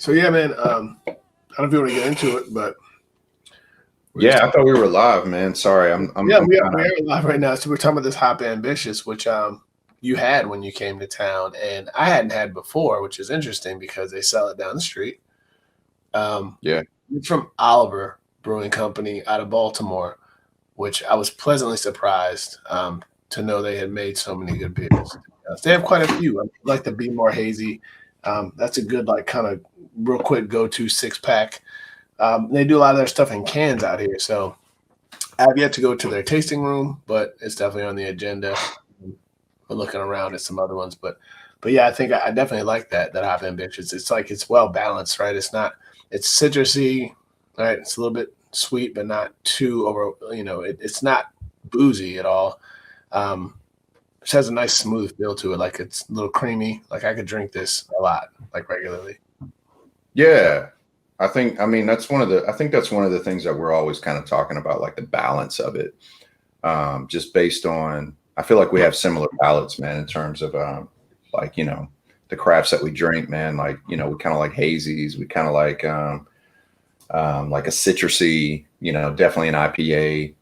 So yeah, man. I don't know if you want to get into it, but yeah, I thought we were live, man. Sorry, I'm we are live right now. So we're talking about this Hop Ambitious, which you had when you came to town, and I hadn't had before, which is interesting because they sell it down the street. Yeah, It's from Oliver Brewing Company out of Baltimore, which I was pleasantly surprised to know they had made so many good beers. They have quite a few. I like the BMore Hazy. That's a good, like, kind of real quick go-to 6-pack. They do a lot of their stuff in cans out here, so I have yet to go to their tasting room, but it's definitely on the agenda. We're looking around at some other ones, but yeah, I think I definitely like that Hop Ambitious. It's like it's well balanced, right? It's citrusy, right? It's a little bit sweet, but not too over. It's not boozy at all. It has a nice smooth feel to it, like it's a little creamy. Like I could drink this a lot, like regularly. yeah. I think that's one of the things that we're always kind of talking about, like the balance of it. Just based on, I feel like we have similar palates, man, in terms of like, the crafts that we drink, man. Like, we kind of like hazies, we kind of like a citrusy, definitely an IPA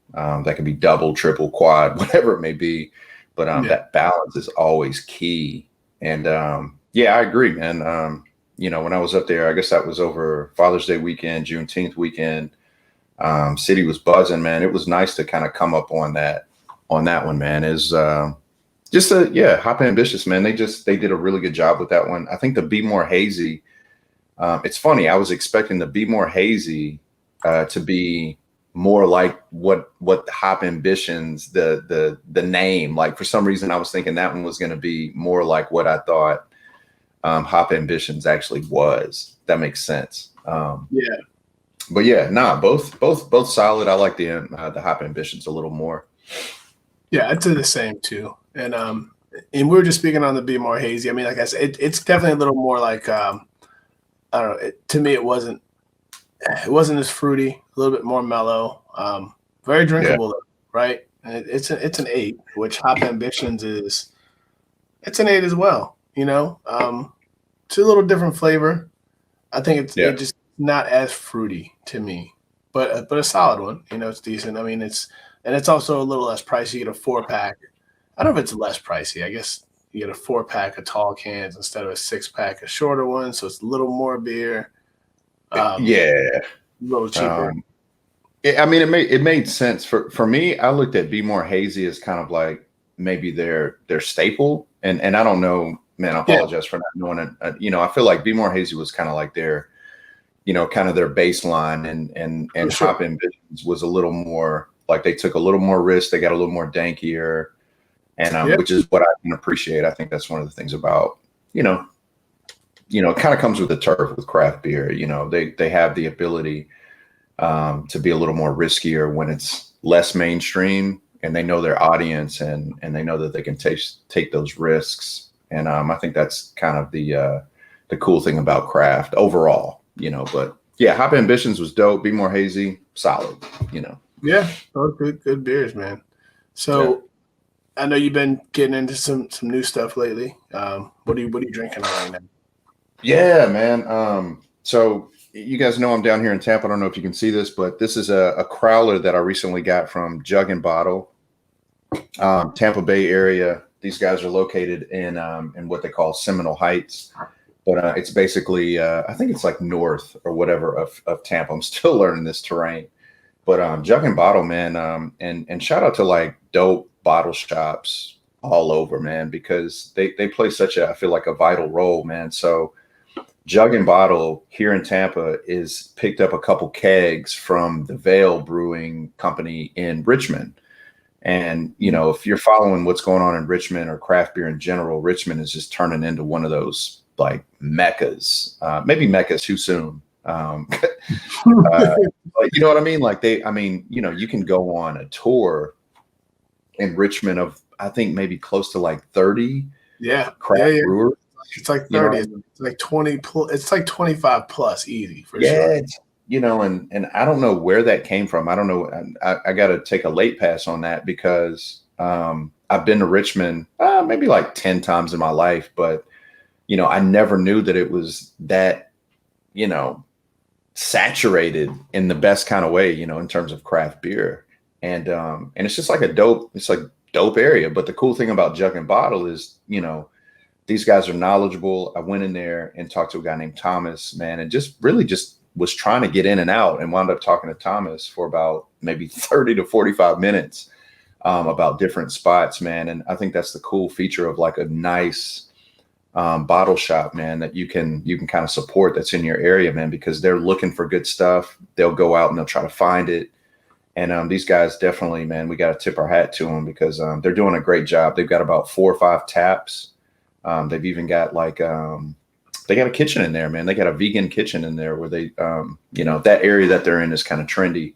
that can be double, triple, quad, whatever it may be. But that balance is always key. And yeah, I agree, man. When I was up there, I guess that was over Father's Day weekend, Juneteenth weekend. City was buzzing, man. It was nice to kind of come up on that one, man. Is Hop Ambitious, man. They did a really good job with that one. I think the BMore Hazy. It's funny. I was expecting the BMore Hazy to be more like what Hop Ambitions, the name. Like for some reason, I was thinking that one was going to be more like what I thought Hop Ambitions actually was. That makes sense. Yeah. But yeah, both solid. I like the Hop Ambitions a little more. Yeah, I'd say the same too. And we were just speaking on the BMore Hazy. I mean, like I said, it's definitely a little more like I don't know. To me, it wasn't as fruity. A little bit more mellow. Very drinkable, right? And it's an 8, which Hop Ambitions is. It's an 8 as well. It's a little different flavor. I think it's just not as fruity to me, but a solid one. It's decent. I mean, it's also a little less pricey. You get a 4-pack. I don't know if it's less pricey. I guess you get a 4-pack of tall cans instead of a 6-pack of shorter ones, so it's a little more beer. A little cheaper. I mean, it made sense for me. I looked at BMore Hazy as kind of like maybe their staple, and I don't know. Man, I apologize for not knowing it. I feel like BMore Hazy was kind of like their, kind of their baseline, and Hop Ambitions was a little more like they took a little more risk. They got a little more dankier, and which is what I can appreciate. I think that's one of the things about, it kind of comes with the turf with craft beer. They have the ability to be a little more riskier when it's less mainstream, and they know their audience, and they know that they can take those risks. And I think that's kind of the cool thing about craft overall, But yeah, Hop Ambitions was dope. BMore Hazy, solid, Yeah, both good beers, man. So I know you've been getting into some new stuff lately. What are you drinking on right now? Yeah, man. So you guys know I'm down here in Tampa. I don't know if you can see this, but this is a Crowler that I recently got from Jug and Bottle, Tampa Bay area. These guys are located in what they call Seminole Heights, but it's basically I think it's like north or whatever of Tampa. I'm still learning this terrain, but Jug and Bottle, man, and shout out to like dope bottle shops all over, man, because they play such I feel like a vital role, man. So Jug and Bottle here in Tampa is picked up a couple kegs from the Vale Brewing Company in Richmond. And, if you're following what's going on in Richmond or craft beer in general, Richmond is just turning into one of those like meccas, maybe meccas too soon. But you know what I mean? Like you can go on a tour in Richmond of, I think maybe close to like 30 craft brewers. It's like 30. It's like 20. It's like 25 plus easy for sure. And I don't know where that came from. I don't know. I got to take a late pass on that because I've been to Richmond maybe like 10 times in my life, but I never knew that it was that you know, saturated in the best kind of way, you know, in terms of craft beer. And it's just like dope area. But the cool thing about Jug and Bottle is, you know, these guys are knowledgeable. I went in there and talked to a guy named Thomas, man, and just really just was trying to get in and out, and wound up talking to Thomas for about maybe 30 to 45 minutes about different spots, man. And I think that's the cool feature of like a nice bottle shop, man, that you can kind of support that's in your area, man, because they're looking for good stuff. They'll go out and they'll try to find it. And these guys definitely, man, we got to tip our hat to them because they're doing a great job. They've got about 4 or 5 taps. They've even got like, they got a kitchen in there, man. They got a vegan kitchen in there where they, you know, that area that they're in is kind of trendy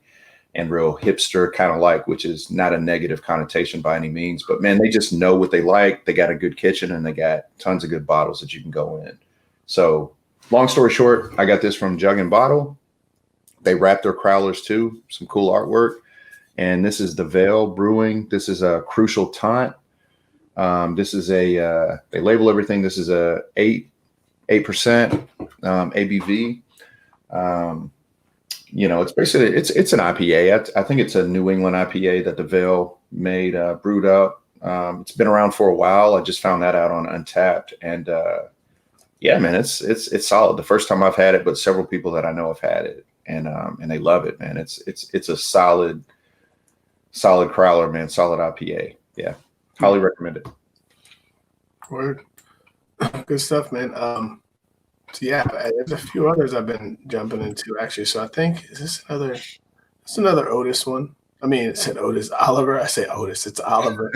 and real hipster kind of like, which is not a negative connotation by any means, but man, they just know what they like. They got a good kitchen and they got tons of good bottles that you can go in. So long story short, I got this from Jug and Bottle. They wrap their Crowlers too, some cool artwork. And this is the Veil Brewing. This is a Crucial Taunt. This is a, they label everything. This is a 8% ABV. You know, it's basically, it's an IPA. I think it's a New England IPA that the Veil made, brewed up. It's been around for a while. I just found that out on Untapped, and yeah, man, it's solid. The first time I've had it, but several people that I know have had it, and they love it, man. It's a solid Crowler, man. Solid IPA. Yeah, highly recommend it. Word. Good stuff, man. So yeah, there's a few others I've been jumping into actually. So I think it's another Otis one. I mean, it said Otis Oliver. I say Otis. It's Oliver.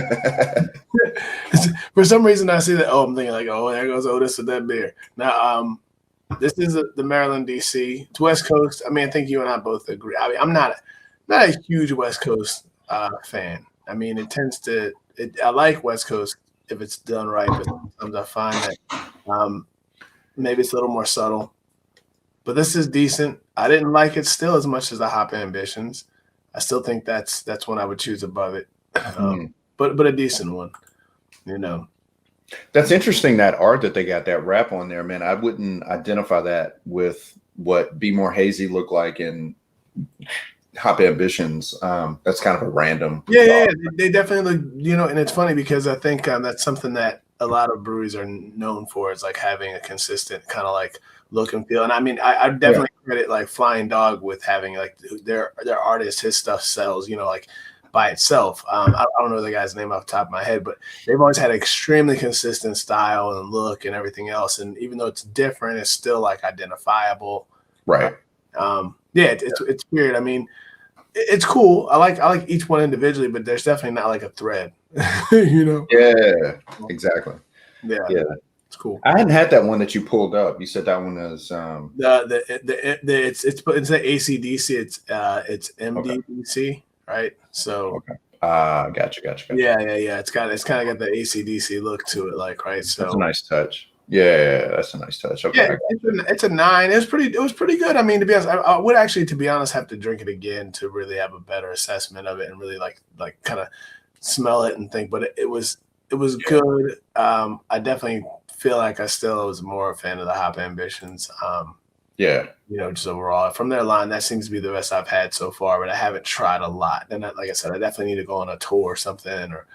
For some reason, I see that. Oh, I'm thinking like, oh, there goes Otis with that beer. Now, this is the Maryland, DC. It's West Coast. I mean, I think you and I both agree. I mean, I'm not a huge West Coast fan. I mean, it tends to. I like West Coast if it's done right, but sometimes I find that. Maybe it's a little more subtle, but this is decent. I didn't like it still as much as the Hop Ambitions. I still think that's one I would choose above it, but a decent one, you know. That's interesting, that art that they got, that wrap on there, man. I wouldn't identify that with what BMore Hazy looked like in Hop Ambitions. That's kind of a random. Yeah, they definitely look, you know, and it's funny because I think that's something that a lot of breweries are known for, is like having a consistent kind of like look and feel. And I mean, I definitely credit like Flying Dog with having like their artist, his stuff sells, you know, like by itself. I don't know the guy's name off the top of my head, but they've always had extremely consistent style and look and everything else. And even though it's different, it's still like identifiable. Right. It's weird. I mean, it's cool. I like each one individually, but there's definitely not like a thread, you know? Yeah, exactly. Yeah. It's cool. I hadn't had that one that you pulled up. You said that one is it's the ACDC. It's MDDC, right? So gotcha. Yeah. It's kind of got the ACDC look to it, like, right? So that's a nice touch. Yeah, that's a nice touch. Okay, yeah, it's a 9. It was pretty good. I mean, to be honest, I would actually, to be honest, have to drink it again to really have a better assessment of it and really like kind of smell it and think. But it was good. I definitely feel like I still was more a fan of the Hop Ambitions. You know, just overall from their line, that seems to be the best I've had so far. But I haven't tried a lot. And like I said, I definitely need to go on a tour or something, or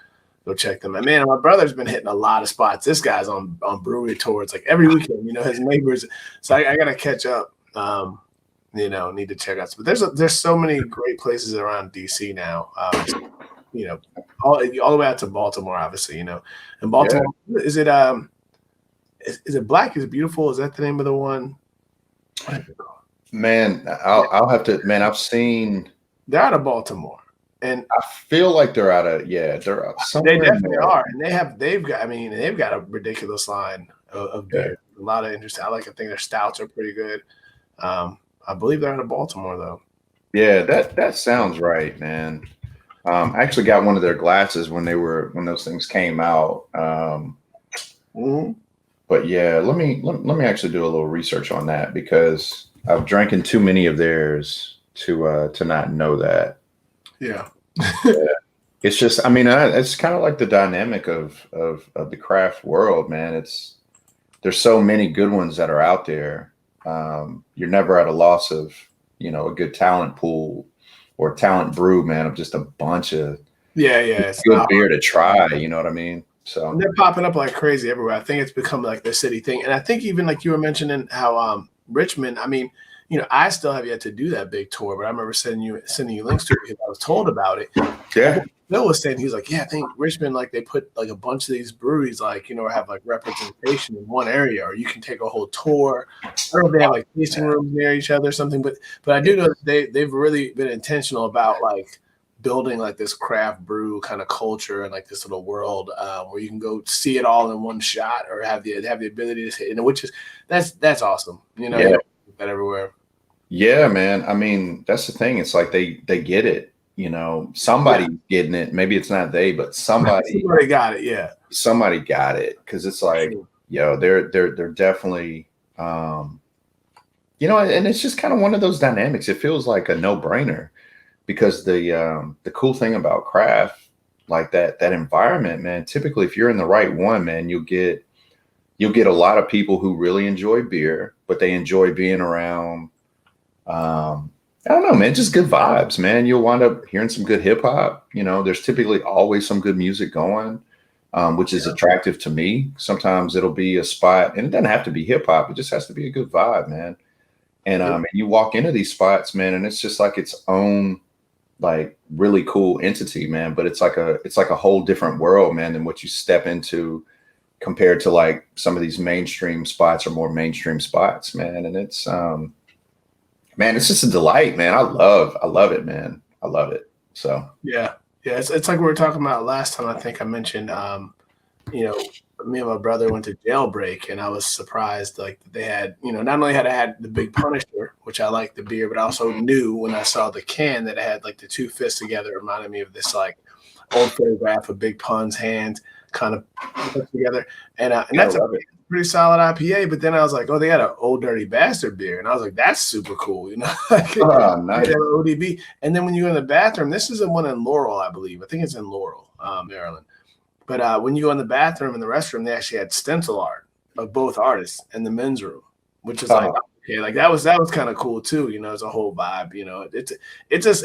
go check them. And man, my brother's been hitting a lot of spots. This guy's on brewery tours like every weekend. You know, his neighbors. So I got to catch up. You know, need to check out. But there's so many great places around DC now. You know, all the way out to Baltimore, obviously. You know, and Baltimore is it Black is Beautiful? Is that the name of the one? What is it called? Man, I'll have to. Man, I've seen. They're out of Baltimore. And I feel like they're out of they're out somewhere. They definitely are, and they've got a ridiculous line of beer. A lot of interesting. I think their stouts are pretty good. I believe they're out of Baltimore though. Yeah, that sounds right, man. I actually got one of their glasses when those things came out. But yeah, let me actually do a little research on that, because I've drank too many of theirs to not know that. Yeah. It's just, I mean, it's kind of like the dynamic of the craft world, man. There's so many good ones that are out there. You're never at a loss of, you know, a good talent pool or talent brew, man, of just a bunch of it's good not beer to try. You know what I mean? So And they're popping up like crazy everywhere. I think it's become like the city thing. And I think even like you were mentioning how Richmond, I mean, you know, I still have yet to do that big tour, but I remember sending you links to it because I was told about it. yeah. Bill was saying, he was like, yeah, I think Richmond, like they put like a bunch of these breweries, like, you know, have like representation in one area, or you can take a whole tour. I don't know if they have like tasting rooms near each other or something, but I do know that they've really been intentional about like building like this craft brew kind of culture and like this little world where you can go see it all in one shot or have the ability to see it, which is that's awesome. You know, you don't get that everywhere. Yeah, man. I mean, that's the thing. It's like they get it. You know, somebody's getting it. Maybe it's not they, but somebody got it. Yeah, somebody got it, because it's like, yo, they're definitely, you know, and it's just kind of one of those dynamics. It feels like a no brainer, because the cool thing about craft, like that environment, man. Typically, if you're in the right one, man, you'll get a lot of people who really enjoy beer, but they enjoy being around. I don't know, man, just good vibes, man. You'll wind up hearing some good hip hop. You know, there's typically always some good music going, which is attractive to me. Sometimes it'll be a spot, and it doesn't have to be hip hop. It just has to be a good vibe, man. And you walk into these spots, man, and it's just like its own, like, really cool entity, man. But it's like a whole different world, man, than what you step into compared to like some of these mainstream spots or more mainstream spots, man. And it's man, it's just a delight, man. I love it, man. I love it. So yeah, it's like we were talking about last time. I think I mentioned, you know, me and my brother went to Jailbreak, and I was surprised like they had, you know, not only had I had the Big Punisher, which I like the beer, but I also knew when I saw the can that it had like the two fists together. It reminded me of this like old photograph of Big Pun's hand kind of put together, and that's a pretty solid IPA. But then I was like, oh, they got an Old Dirty Bastard beer, and I was like, that's super cool, you know. Nice. ODB. And then when you go in the bathroom, this is the one in Laurel, I believe. I think it's in Laurel, Maryland. But when you go in the bathroom in the restroom, they actually had stencil art of both artists in the men's room, which is like, okay, like that was kind of cool too. You know, it's a whole vibe. You know, it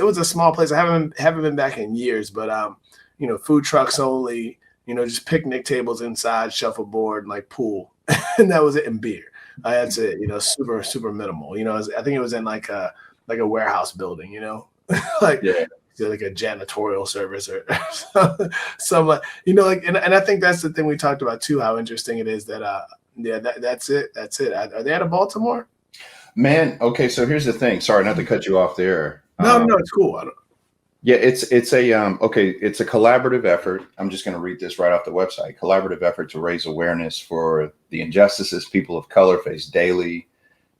was a small place. I haven't been back in years, but you know, food trucks only. You know, just picnic tables inside, shuffleboard, and like pool, and that was it. And beer. That's it. You know, super super minimal. You know, I think it was in like a warehouse building. You know, like like a janitorial service or some you know, like, and I think that's the thing we talked about too. How interesting it is that that's it. Are they out of Baltimore? Man, okay. So here's the thing. Sorry, not to cut you off there. No, it's cool. Yeah, it's a okay, it's a collaborative effort. I'm just going to read this right off the website. Collaborative effort to raise awareness for the injustices people of color face daily,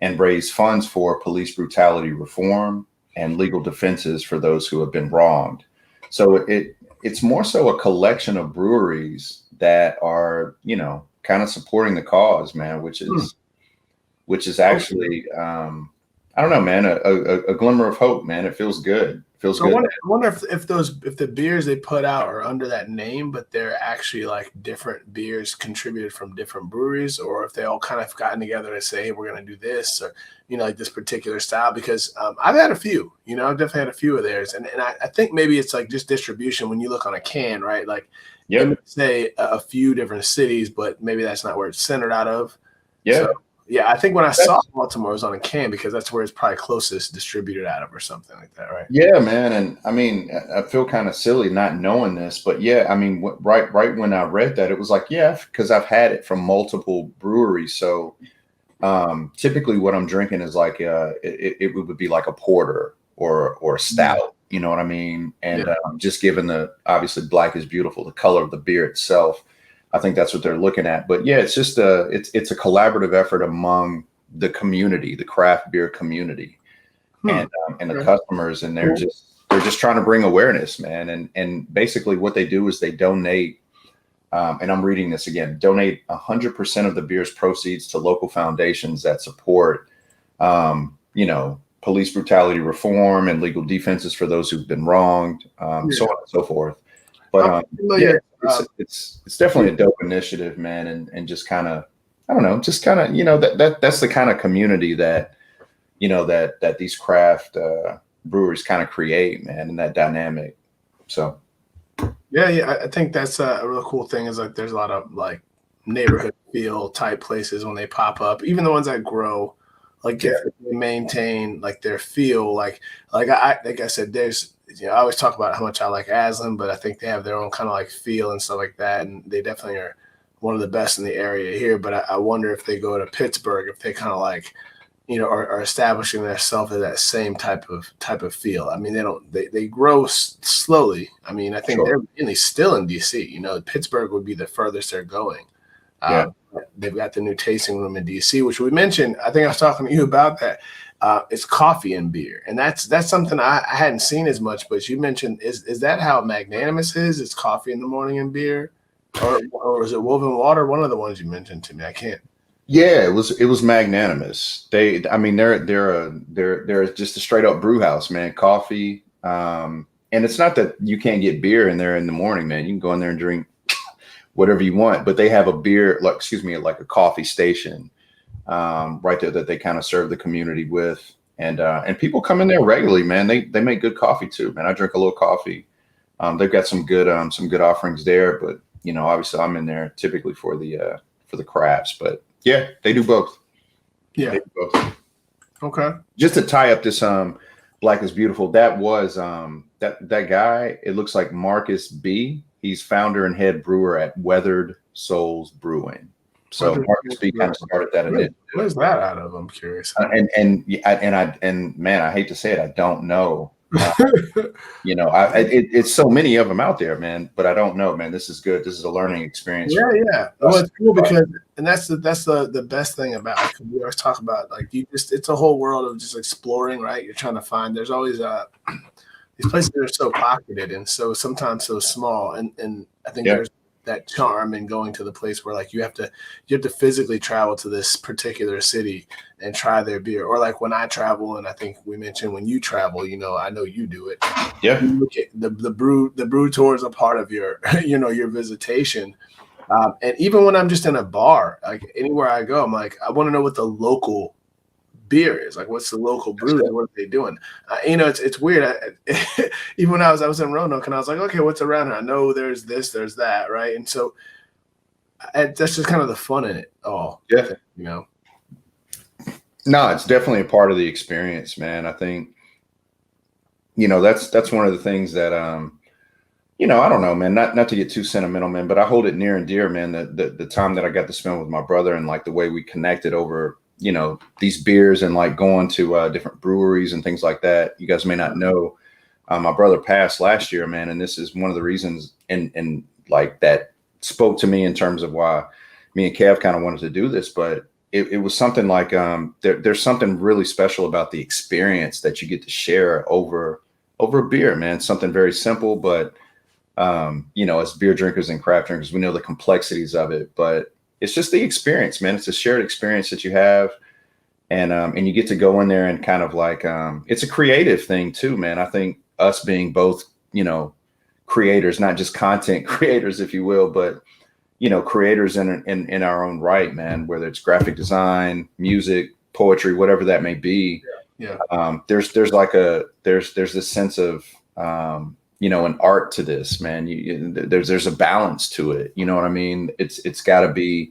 and raise funds for police brutality reform and legal defenses for those who have been wronged. So it's more so a collection of breweries that are, you know, kind of supporting the cause, man, which is actually I don't know, man, a glimmer of hope, man. It feels good. Feels good. I wonder if the beers they put out are under that name, but they're actually like different beers contributed from different breweries, or if they all kind of gotten together and say, hey, we're going to do this, or, you know, like this particular style. Because I've had a few, you know, I've definitely had a few of theirs. And I think maybe it's like just distribution when you look on a can, right? Like, say a few different cities, but maybe that's not where it's centered out of. Yeah. So, yeah, I think when I saw Baltimore, it was on a can because that's where it's probably closest distributed out of or something like that, right? Yeah, man. And I mean, I feel kind of silly not knowing this, but yeah, I mean, right when I read that, it was like, yeah, because I've had it from multiple breweries. So typically what I'm drinking is like, it would be like a porter or a stout, you know what I mean? And just given obviously Black is Beautiful, the color of the beer itself, I think that's what they're looking at. But yeah, it's just it's a collaborative effort among the community, the craft beer community, and the customers, and they're just trying to bring awareness, man. And basically what they do is they donate, and I'm reading this again, donate 100% of the beer's proceeds to local foundations that support, you know, police brutality reform and legal defenses for those who've been wronged, so on and so forth. But it's definitely a dope initiative, man, and just kind of I don't know, just kind of, that's the kind of community that, that these craft breweries kind of create, man, and that dynamic. So. Yeah. I think that's a real cool thing is like there's a lot of like neighborhood feel type places when they pop up, even the ones that grow, like if they maintain like their feel, like I said, there's I always talk about how much I like Aslan, but I think they have their own kind of like feel and stuff like that, and they definitely are one of the best in the area here. But I wonder if they go to Pittsburgh, if they kind of like are establishing themselves as that same type of feel. I mean, they grow slowly. I mean, I think they're mainly still in DC. Pittsburgh would be the furthest they're going. They've got the new tasting room in DC, which we mentioned. I think I was talking to you about that. It's coffee and beer, and that's something I hadn't seen as much. But you mentioned is that how Magnanimous is? It's coffee in the morning and beer, or is it Woven Water? One of the ones you mentioned to me. I can't. Yeah, it was Magnanimous. They're just a straight up brew house, man. Coffee, and it's not that you can't get beer in there in the morning, man. You can go in there and drink whatever you want, but they have a beer, like a coffee station right there that they kind of serve the community with, and people come in there regularly, man. They make good coffee too, man. I drink a little coffee. They've got some good offerings there, but obviously I'm in there typically for the crafts, but. Yeah, they do both. Yeah. They do both. Okay. Just to tie up this Black is Beautiful, that was that guy, it looks like Marcus B. He's founder and head brewer at Weathered Souls Brewing. So Marcus B kind of started that initiative. Where's that out of? I'm curious. And man, I hate to say it, I don't know. It's so many of them out there, man, but I don't know, man. This is good. This is a learning experience. Yeah. Well, it's cool because, and that's the best thing about it. We always talk about like it's a whole world of just exploring, right? You're trying to find. There's always these places that are so pocketed and so sometimes so small, and I think there's that charm in going to the place where like you have to physically travel to this particular city and try their beer, or like when I travel, and I think we mentioned when you travel, I know you do it. Yeah. You look at the brew tour is a part of your your visitation. And even when I'm just in a bar, like anywhere I go, I'm like, I want to know what the local beer is. Like, what's the local brew? What are they doing? It's weird. Even when I was in Roanoke, and I was like, okay, what's around here? I know there's this, there's that, right? And so that's just kind of the fun in it all. Yeah. No, it's definitely a part of the experience, man. I think, that's one of the things that, I don't know, man, not to get too sentimental, man, but I hold it near and dear, man, the time that I got to spend with my brother and like the way we connected over, these beers and like going to different breweries and things like that. You guys may not know, my brother passed last year, man. And this is one of the reasons and like that spoke to me in terms of why me and Kev kind of wanted to do this, but it was something like, there's something really special about the experience that you get to share over a beer, man. Something very simple, but as beer drinkers and craft drinkers, we know the complexities of it, but it's just the experience, man. It's a shared experience that you have. And you get to go in there and kind of like, it's a creative thing too, man. I think us being both, creators, not just content creators, if you will, but, creators in our own right, man, whether it's graphic design, music, poetry, whatever that may be. Yeah. There's this sense of, an art to this, man. There's a balance to it. You know what I mean? It's gotta be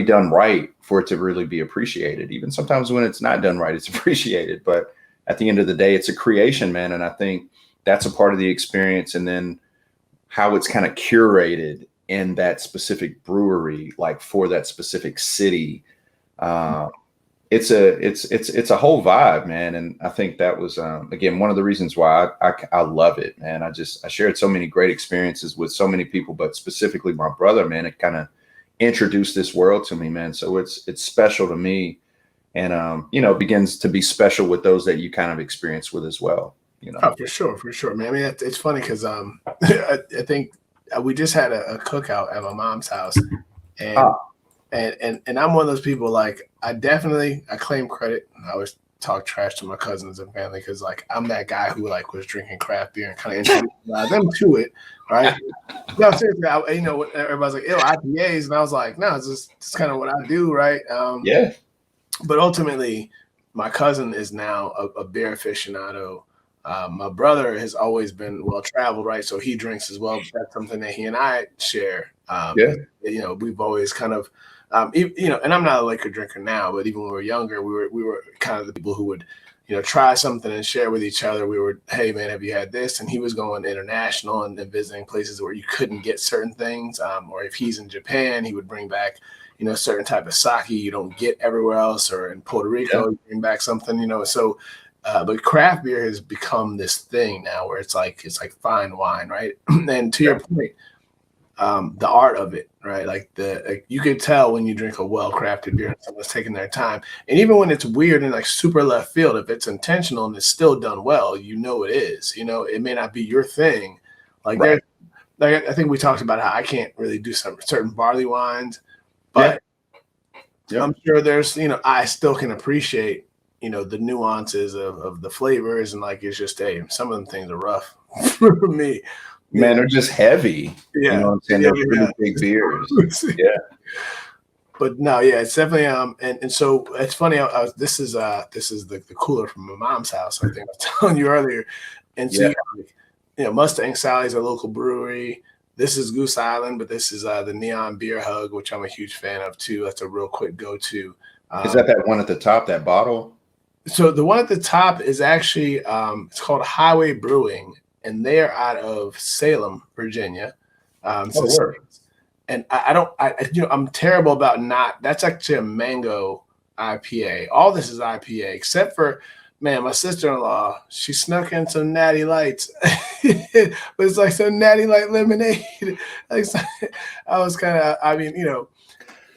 done right for it to really be appreciated. Even sometimes when it's not done right, it's appreciated. But at the end of the day, it's a creation, man. And I think that's a part of the experience. And then how it's kind of curated in that specific brewery, like for that specific city. It's a whole vibe, man. And I think that was, again, one of the reasons why I love it, man. I shared so many great experiences with so many people, but specifically my brother, man, it kind of introduced this world to me, man. So it's special to me, and begins to be special with those that you kind of experience with as well. Oh, for sure, man. I mean, it's funny because I think we just had a cookout at my mom's house, and I'm one of those people, like, I claim credit. I always talk trash to my cousins and family because like I'm that guy who like was drinking craft beer and kind of introduced them to it, right? No, seriously, everybody's like, "Ew, IPAs," and I was like, "No, it's kind of what I do, right?" Yeah. But ultimately, my cousin is now a beer aficionado. My brother has always been well traveled, right? So he drinks as well. That's something that he and I share. Yeah. We've always kind of, and I'm not a liquor drinker now, but even when we were younger, we were kind of the people who would, try something and share with each other. We were, hey man, have you had this? And he was going international and visiting places where you couldn't get certain things. Or if he's in Japan, he would bring back, certain type of sake you don't get everywhere else, or in Puerto Rico, you bring back something, so. But craft beer has become this thing now where it's like fine wine, right? And to your point, the art of it, right? Like you could tell when you drink a well-crafted beer, someone's taking their time. And even when it's weird and like super left field, if it's intentional and it's still done well, it is. It may not be your thing. Like I think we talked about how I can't really do some certain barley wines, but I'm sure there's, I still can appreciate the nuances of the flavors, and like it's just, hey, some of them things are rough for me. Man, they're just heavy. Yeah. You know what I'm saying? They're pretty big beers. Yeah. But no, it's definitely and so it's funny. This is the cooler from my mom's house. I think I was telling you earlier. And so Mustang Sally's a local brewery. This is Goose Island, but this is the Neon Beer Hug, which I'm a huge fan of too. That's a real quick go-to. Is that one at the top, that bottle? So the one at the top is actually it's called Highway Brewing, and they are out of Salem, Virginia. And I'm terrible about not. That's actually a mango IPA. All this is IPA, except for, man, my sister-in-law. She snuck in some Natty Lights, but it's like some Natty Light lemonade. Like, I was kind of,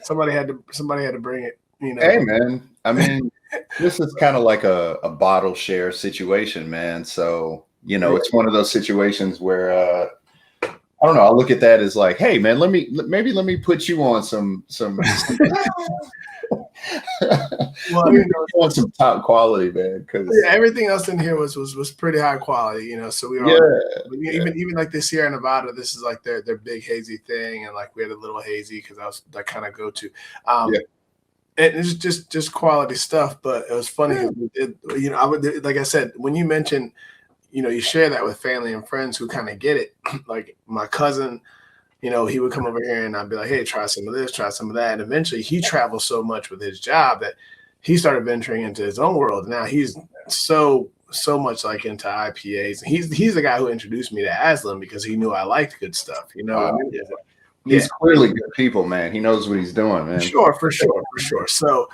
somebody had to bring it. Hey, man. I mean, this is kind of like a bottle share situation, man. So, it's one of those situations where I don't know. I look at that as like, hey, man, let me put you on some well, on some top quality, man. Because everything else in here was pretty high quality, So we were even like the Sierra Nevada. This is like their big hazy thing, and like we had a little hazy because I was like kind of go to. And it's just quality stuff, but it was funny. I would, like I said, when you mentioned, you share that with family and friends who kind of get it. Like my cousin, he would come over here and I'd be like, hey, try some of this, try some of that. And eventually he travels so much with his job that he started venturing into his own world. Now he's so much like into IPAs. He's the guy who introduced me to Aslan because he knew I liked good stuff, He's clearly good people, man. He knows what he's doing, man. Sure, for sure. So,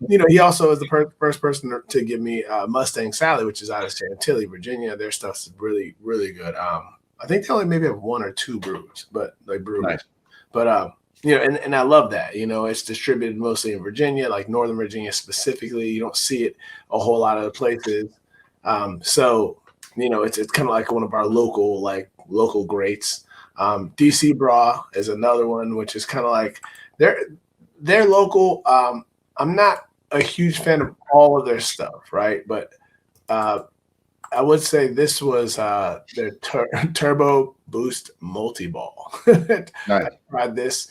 he also is the first person to give me Mustang Sally, which is out of Chantilly, Virginia. Their stuff's really, really good. I think they only maybe have one or two brews, but like breweries. Nice. But and I love that. It's distributed mostly in Virginia, like Northern Virginia specifically. You don't see it a whole lot of places. So it's kind of like one of our local greats. DC Bra is another one, which is kind of like they're local. I'm not a huge fan of all of their stuff, right? But I would say this was their Turbo Boost Multi-Ball. Nice. I tried this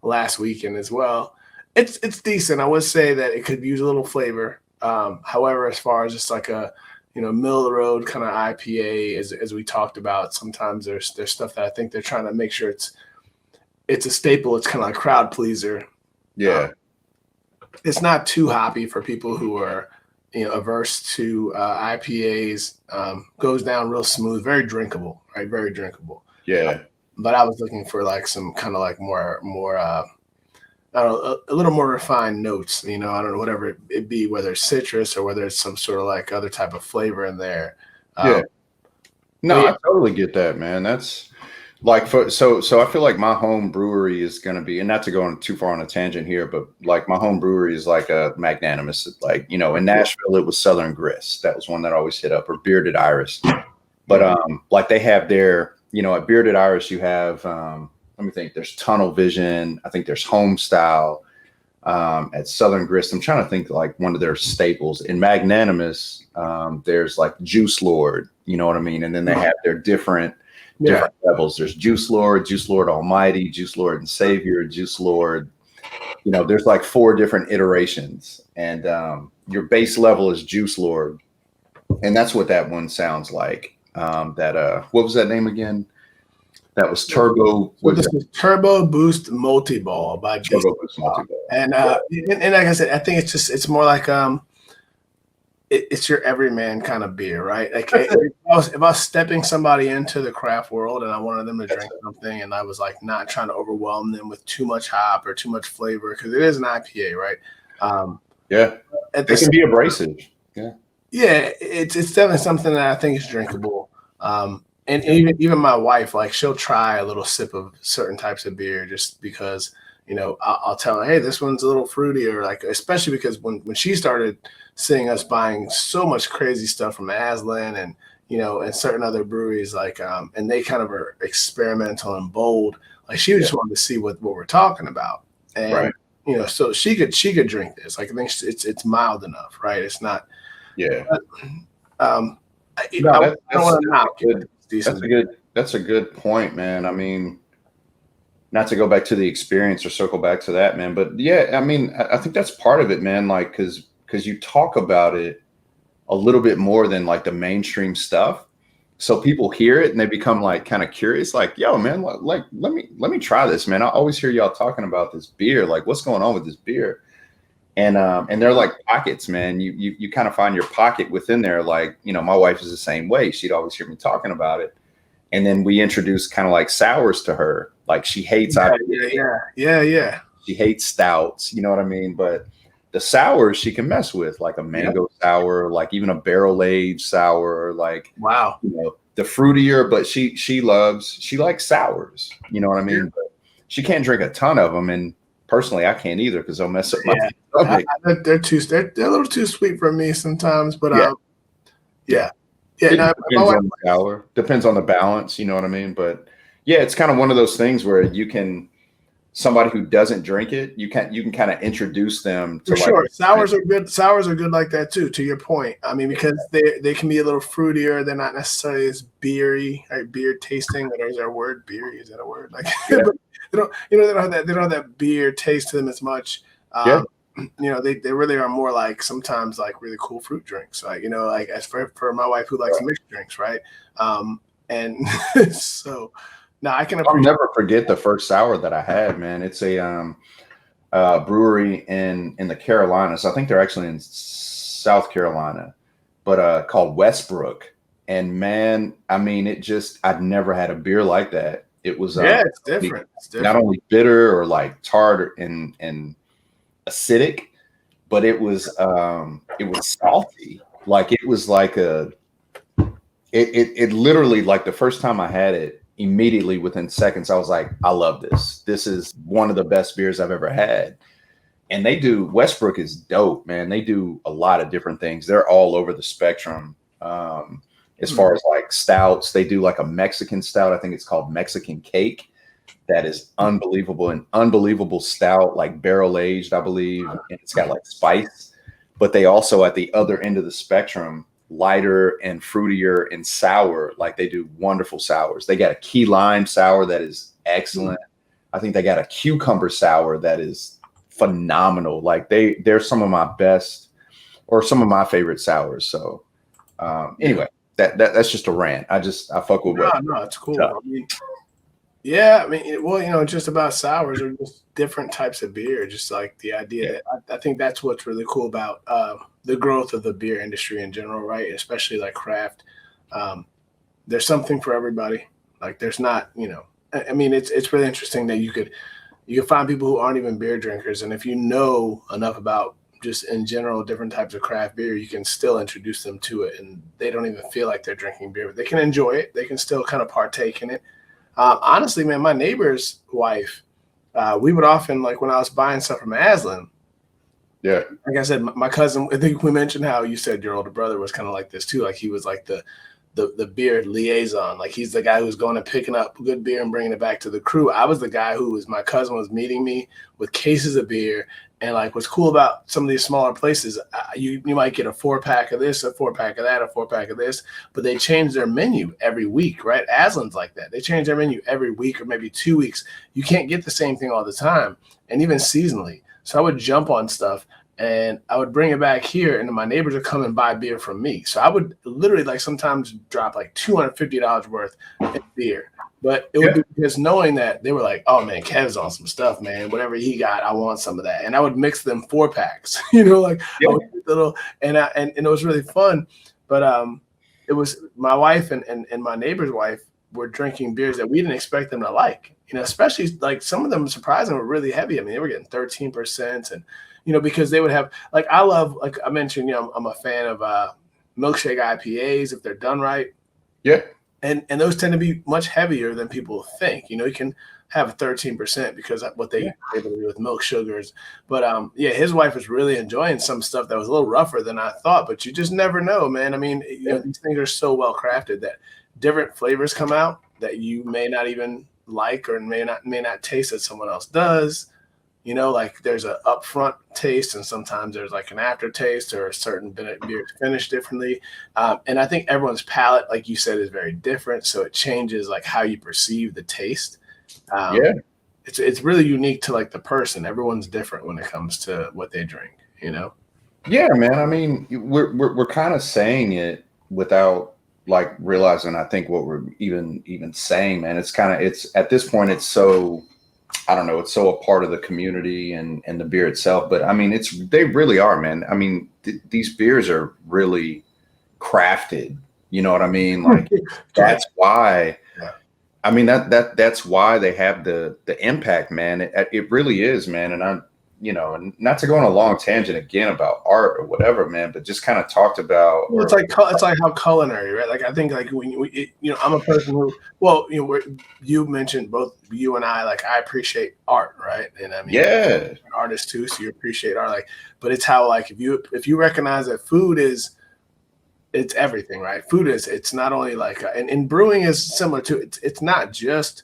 last weekend as well. It's decent. I would say that it could use a little flavor. However, as far as just like a middle of the road kind of IPA, as we talked about, sometimes there's stuff that I think they're trying to make sure it's a staple. It's kind of like crowd pleaser. Yeah. It's not too hoppy for people who are, averse to IPAs. Goes down real smooth, very drinkable, right? Very drinkable. Yeah. But I was looking for like some kind of like more I don't know, a little more refined notes, I don't know, whatever it be, whether it's citrus or whether it's some sort of like other type of flavor in there. I totally get that, man. That's like, so I feel like my home brewery is going to be, and not to go on too far on a tangent here, but like my home brewery is like a Magnanimous, like, in Nashville, it was Southern Grist. That was one that I always hit up, or Bearded Iris. But like they have their, at Bearded Iris, you have, let me think. There's Tunnel Vision. I think there's Home Style. At Southern Grist, I'm trying to think like one of their staples. In Magnanimous, there's like Juice Lord, you know what I mean? And then they have their different levels. There's Juice Lord Almighty, Juice Lord and Savior, Juice Lord. You know, there's like 4 different iterations, and your base level is Juice Lord, and that's what that one sounds like. What was that name again? That was Turbo. So this is Turbo Boost Multi-Ball by Turbo Boost Multi-Ball. And like I said, I think it's more like it's your everyman kind of beer, right? Like if I was stepping somebody into the craft world and I wanted them to drink something, and I was like not trying to overwhelm them with too much hop or too much flavor, because it is an IPA, right? It can be abrasive. Yeah, it's definitely something that I think is drinkable. And even my wife, like, she'll try a little sip of certain types of beer just because, you know, I'll tell her, hey, this one's a little fruitier, like, especially because when she started seeing us buying so much crazy stuff from Aslan and, you know, and certain other breweries, like, and they kind of are experimental and bold, like, she just wanted to see what we're talking about. And, you know, so she could drink this. Like, I think it's mild enough, right? It's not. But, I don't want to knock it. That's a good point, man. I mean, not to go back to the experience or circle back to that, man, but yeah, I mean, I think that's part of it, man. Like, because you talk about it a little bit more than like the mainstream stuff, so people hear it and they become like kind of curious, like, yo, man, like let me try this, man. I always hear y'all talking about this beer, like, what's going on with this beer? And they're like pockets, man. You kind of find your pocket within there. Like, you know, my wife is the same way. She'd always hear me talking about it. And then we introduced kind of like sours to her. Like, she hates Yeah. She hates stouts, you know what I mean? But the sours she can mess with, like a mango sour, like even a barrel aged sour, like, wow, you know, the fruitier, but she likes sours, you know what I mean? Yeah. But she can't drink a ton of them, and personally, I can't either because they'll mess up my stomach. They're a little too sweet for me sometimes, but no, depends on the sour. Depends on the balance, you know what I mean? But yeah, it's kind of one of those things where you can, somebody who doesn't drink it, you can kind of introduce them to. For sure, like, sours are good. Sours are good like that too. To your point, I mean, because they can be a little fruitier. They're not necessarily as beery, right? Beer tasting. Or is there a word? Beery, is that a word? Like, but they don't have that beer taste to them as much. You know, they really are more like sometimes like really cool fruit drinks. Like, you know, like as for my wife who likes mixed drinks, right? And so. No, I'll never forget the first sour that I had, man. It's a brewery in the Carolinas. I think they're actually in South Carolina, but called Westbrook. And man, I mean, I'd never had a beer like that. It was it's different. Not only bitter or like tart and acidic, but it was salty. Like, it was like it literally, like, the first time I had it, immediately within seconds, I was like, I love this. This is one of the best beers I've ever had. And Westbrook is dope, man. They do a lot of different things. They're all over the spectrum. As far as like stouts, they do like a Mexican stout. I think it's called Mexican Cake. That is unbelievable. An unbelievable stout, like barrel aged, I believe. And it's got like spice. But they also, at the other end of the spectrum, lighter and fruitier and sour. Like, they do wonderful sours. They got a key lime sour that is excellent. I think they got a cucumber sour that is phenomenal. Like, they're some of my best, or some of my favorite sours. So anyway, that's just a rant. I fuck with it. No, it's cool. I mean, yeah, I mean, well, you know, just about sours or just different types of beer. Just like the idea that I think that's what's really cool about the growth of the beer industry in general, right? Especially like craft. There's something for everybody. Like, there's not, you know, I mean, it's really interesting that you could find people who aren't even beer drinkers, and if you know enough about just in general different types of craft beer, you can still introduce them to it, and they don't even feel like they're drinking beer, but they can enjoy it. They can still kind of partake in it. Honestly, man, my neighbor's wife, we would often, like, when I was buying stuff from Aslan, like I said, my cousin, I think we mentioned how you said your older brother was kind of like this too. Like, he was like the beer liaison. Like, he's the guy who's going and picking up good beer and bringing it back to the crew. I was the guy my cousin was meeting me with cases of beer And like, what's cool about some of these smaller places, you might get a 4-pack of this, a 4-pack of that, a 4-pack of this, but they change their menu every week, right? Aslan's like that. They change their menu every week or maybe 2 weeks. You can't get the same thing all the time, and even seasonally. So I would jump on stuff and I would bring it back here, and then my neighbors would come and buy beer from me. So I would literally like sometimes drop like $250 worth in beer. But it would be just knowing that they were like, oh man, Kev's on some stuff, man. Whatever he got, I want some of that. And I would mix them 4-packs, like I would little, and it was really fun. But it was my wife and my neighbor's wife were drinking beers that we didn't expect them to like, especially like some of them surprisingly were really heavy. I mean, they were getting 13% and, because they would have, like, I love, like I mentioned, I'm a fan of milkshake IPAs if they're done right. Yeah. And those tend to be much heavier than people think. You can have 13% because of what they able to do with milk sugars. But his wife was really enjoying some stuff that was a little rougher than I thought. But you just never know, man. I mean, these things are so well crafted that different flavors come out that you may not even like or may not taste that someone else does. Like there's an upfront taste and sometimes there's like an aftertaste or a certain beer is finished differently. And I think everyone's palate, like you said, is very different. So it changes like how you perceive the taste. It's really unique to like the person. Everyone's different when it comes to what they drink, Yeah, man. I mean, we're kind of saying it without like realizing, I think, what we're even saying, man. It's at this point, it's so, I don't know, it's so a part of the community and the beer itself. But I mean, they really are, man. I mean, these beers are really crafted. You know what I mean? Like that's why. I mean, that's why they have the impact, man. It really is, man. And I'm, and not to go on a long tangent again about art or whatever, man, but just kind of talked about. It's like how culinary, right? Like I think like I'm a person who, you mentioned both you and I, like I appreciate art, right? And I mean, you're an artist too, so you appreciate art, like. But it's how like if you recognize that food is. It's everything, right? Food it's not only like, and brewing is similar to it. It's not just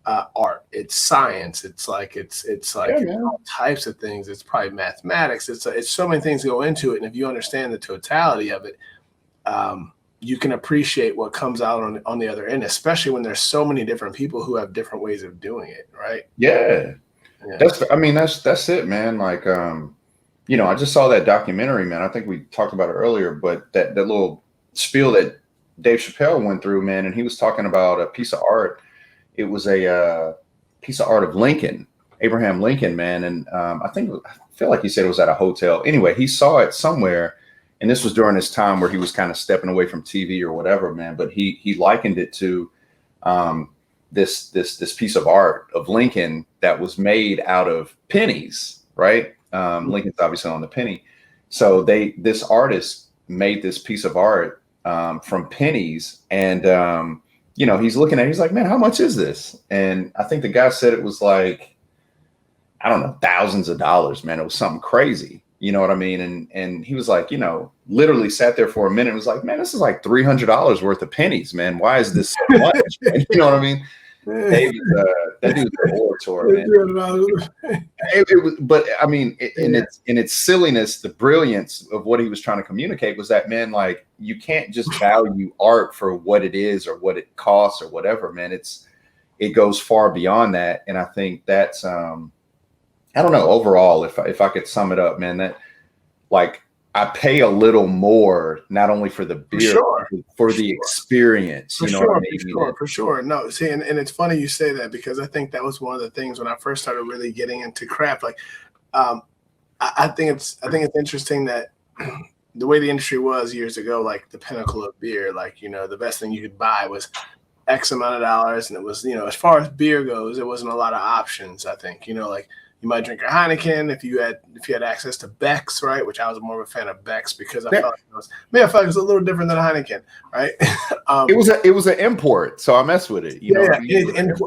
art. It's science. It's like all types of things. It's probably mathematics. It's so many things go into it. And if you understand the totality of it, you can appreciate what comes out on the other end, especially when there's so many different people who have different ways of doing it, right? Yeah. That's it, man. Like, I just saw that documentary, man. I think we talked about it earlier, but that little spiel that Dave Chappelle went through, man, and he was talking about a piece of art. It was a piece of art of Lincoln, Abraham Lincoln, man. And I feel like he said it was at a hotel. Anyway, he saw it somewhere, and this was during his time where he was kind of stepping away from TV or whatever, man. But he likened it to this piece of art of Lincoln that was made out of pennies, right? Lincoln's obviously on the penny. So this artist made this piece of art from pennies. And, he's looking at it, he's like, man, how much is this? And I think the guy said it was like, I don't know, thousands of dollars, man. It was something crazy. You know what I mean? And he was like, literally sat there for a minute and was like, man, this is like $300 worth of pennies, man. Why is this so much? You know what I mean? That dude's an orator, man. It was, but I mean, in its silliness, the brilliance of what he was trying to communicate was that, man, like you can't just value art for what it is or what it costs or whatever, man. It goes far beyond that, and I think that's I don't know. Overall, if I could sum it up, man, that like I pay a little more, not only for the beer, but for the experience. For sure. No, see, and it's funny you say that because I think that was one of the things when I first started really getting into craft. Like, I think it's interesting that the way the industry was years ago, like the pinnacle of beer, like the best thing you could buy was X amount of dollars, and it was as far as beer goes, there wasn't a lot of options. I think like. You might drink a Heineken if you had access to Beck's, right? Which I was more of a fan of Beck's because I felt like it was a little different than a Heineken, right? It was an import, so I messed with it.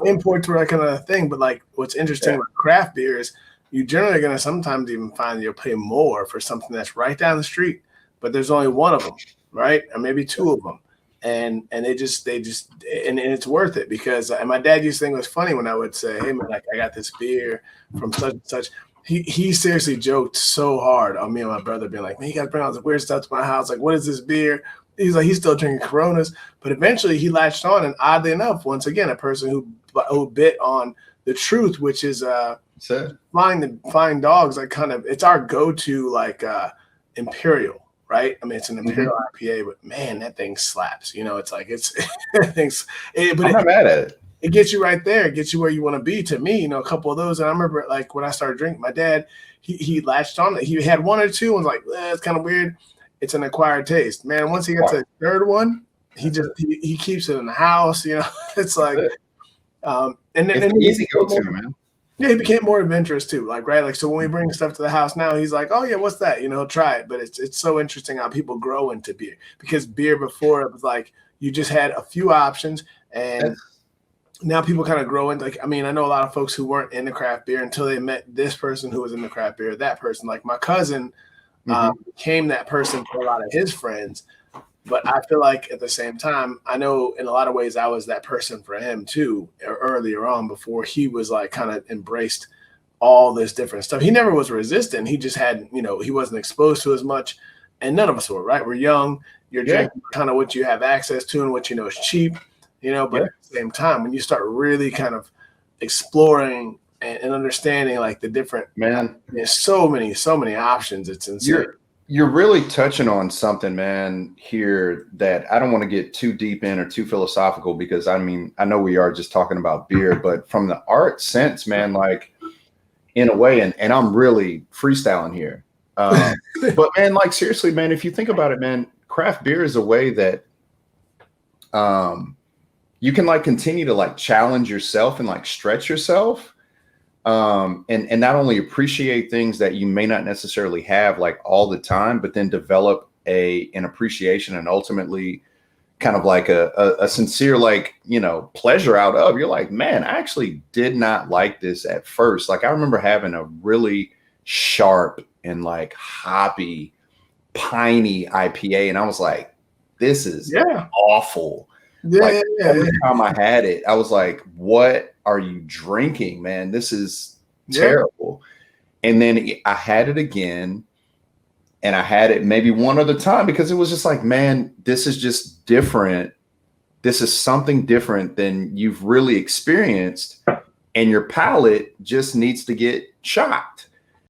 Imports were like another thing, but like what's interesting about craft beer is you generally are going to sometimes even find you'll pay more for something that's right down the street, but there's only one of them, right? Or maybe two of them. And they just and it's worth it because and my dad used to think it was funny when I would say, hey man, like I got this beer from such and such, he seriously joked so hard on me and my brother, being like, "Man, you got to bring all this weird stuff to my house. Like, what is this beer?" He's like, he's still drinking Coronas, but eventually he latched on, and oddly enough, once again, a person who bit on the truth, which is flying dogs. Like, kind of, it's our go-to like imperial, right? I mean, it's an imperial IPA, but man, that thing slaps. You know, it's like that thing's. I'm not mad at it. It gets you right there. It gets you where you want to be. To me, you know, a couple of those. And I remember, like, when I started drinking, my dad, he latched on. He had one or two and was like, it's kind of weird. It's an acquired taste. Man, once he gets to the third one, he keeps it in the house. You know, it's like, and then easy go-to, man. Yeah, he became more adventurous too. Like, right, like, so when we bring stuff to the house now, he's like, "Oh yeah, what's that?" You know, he'll try it. But it's so interesting how people grow into beer, because beer before, it was like you just had a few options, and now people kind of grow into, like, I mean, I know a lot of folks who weren't into craft beer until they met this person who was into craft beer, that person. Like my cousin became that person for a lot of his friends. But I feel like at the same time, I know in a lot of ways I was that person for him too, earlier on, before he was like kind of embraced all this different stuff. He never was resistant. He just had, you know, he wasn't exposed to as much, and none of us were, right? We're young. You're drinking kind of what you have access to and what you know is cheap. You know, but at the same time, when you start really kind of exploring and understanding like the different, there's so many options. It's insane. You're really touching on something, man, here that I don't want to get too deep in or too philosophical, because I mean, I know we are just talking about beer, but from the art sense, man, like in a way, and I'm really freestyling here. But man, like seriously, man, if you think about it, man, craft beer is a way that, you can like continue to like challenge yourself and like stretch yourself, and not only appreciate things that you may not necessarily have like all the time, but then develop an appreciation and ultimately kind of like a sincere, like, you know, pleasure out of. You're like, man, I actually did not like this at first. Like I remember having a really sharp and like hoppy, piney IPA, and I was like, this is awful. Every time I had it, I was like, what are you drinking, man? This is terrible. And then I had it again, and I had it maybe one other time, because it was just like, man, this is just different. This is something different than you've really experienced, and your palate just needs to get shocked.